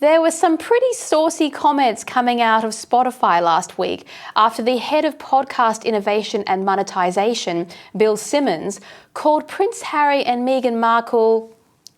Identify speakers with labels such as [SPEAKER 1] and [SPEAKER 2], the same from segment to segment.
[SPEAKER 1] There were some pretty saucy comments coming out of Spotify last week after the head of podcast innovation and monetization, Bill Simmons, called Prince Harry and Meghan Markle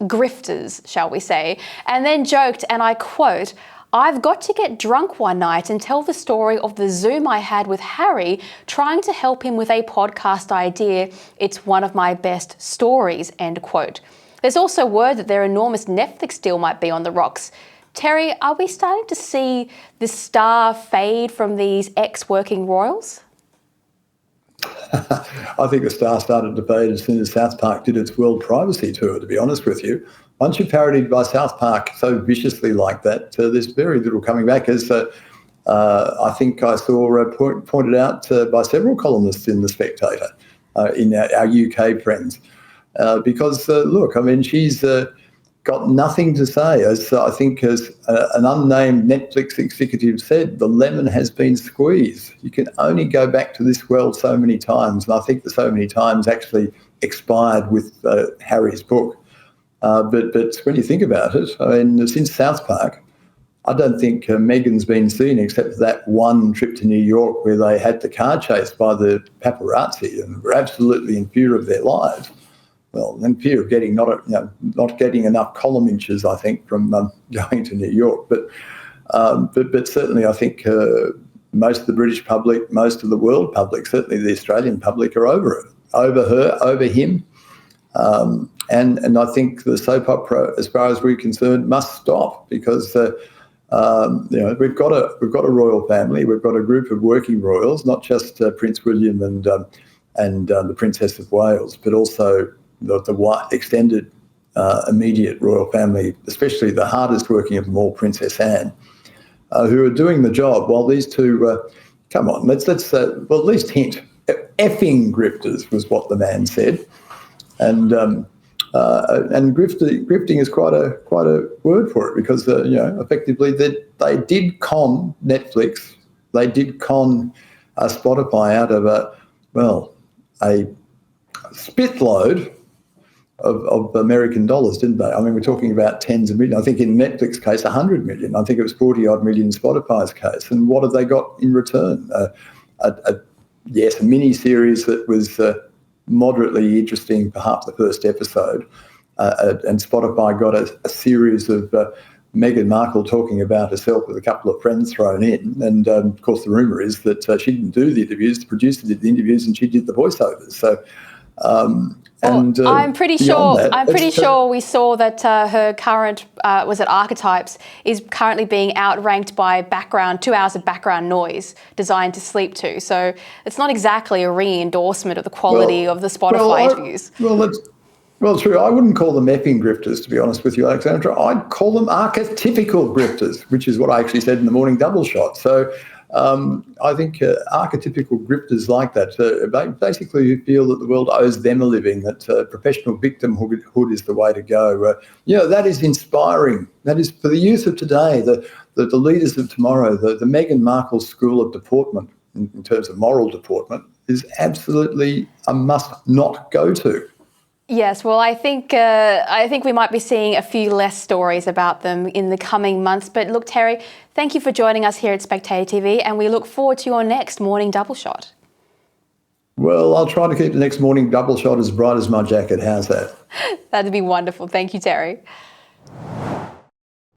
[SPEAKER 1] grifters, shall we say, and then joked, and I quote, "I've got to get drunk one night and tell the story of the Zoom I had with Harry trying to help him with a podcast idea. It's one of my best stories," end quote. There's also word that their enormous Netflix deal might be on the rocks. Terry, are we starting to see the star fade from these ex-working royals?
[SPEAKER 2] I think the star started to fade as soon as South Park did its World Privacy Tour, to be honest with you. Once you're parodied by South Park so viciously like that, there's very little coming back. As I think I saw pointed out by several columnists in The Spectator, in our UK friends. Because, look, I mean, she's got nothing to say. As I think as an unnamed Netflix executive said, the lemon has been squeezed. You can only go back to this well so many times. And I think the so many times actually expired with Harry's book. But when you think about it, I mean, since South Park, I don't think Meghan's been seen except for that one trip to New York where they had the car chased by the paparazzi and were absolutely in fear of their lives. Well, in fear of getting not getting enough column inches, I think, from going to New York. But certainly, I think most of the British public, most of the world public, certainly the Australian public, are over it, over her, over him. And I think the soap opera, as far as we're concerned, must stop because we've got a royal family, we've got a group of working royals, not just Prince William and the Princess of Wales, but also the extended immediate royal family, especially the hardest working of them all, Princess Anne, who are doing the job while these two, come on, let's at least hint. Effing grifters was what the man said. And grifting is quite a word for it because effectively they did con Netflix, they did con Spotify out of a spitload of American dollars, didn't they? I mean, we're talking about tens of millions. I think in Netflix case, 100 million. I think it was 40-odd million in Spotify's case. And what have they got in return? A mini-series that was moderately interesting for half the first episode. And Spotify got a series of Meghan Markle talking about herself with a couple of friends thrown in. And, of course, the rumour is that she didn't do the interviews. The producer did the interviews and she did the voiceovers. So...
[SPEAKER 1] I'm pretty sure we saw that her current Archetypes is currently being outranked by 2 hours of background noise designed to sleep to. So it's not exactly a re-endorsement of the quality of the Spotify interviews.
[SPEAKER 2] Well, true. I wouldn't call them effing grifters, to be honest with you, Alexandra. I'd call them archetypical grifters, which is what I actually said in the morning double shot. So I think archetypical grifters like that, basically who feel that the world owes them a living, that professional victimhood is the way to go. That is inspiring. That is for the youth of today, the leaders of tomorrow, the Meghan Markle school of deportment in terms of moral deportment is absolutely a must not go to.
[SPEAKER 1] Yes, well, I think we might be seeing a few less stories about them in the coming months. But look, Terry, thank you for joining us here at Spectator TV, and we look forward to your next morning double shot.
[SPEAKER 2] Well, I'll try to keep the next morning double shot as bright as my jacket. How's that?
[SPEAKER 1] That'd be wonderful. Thank you, Terry.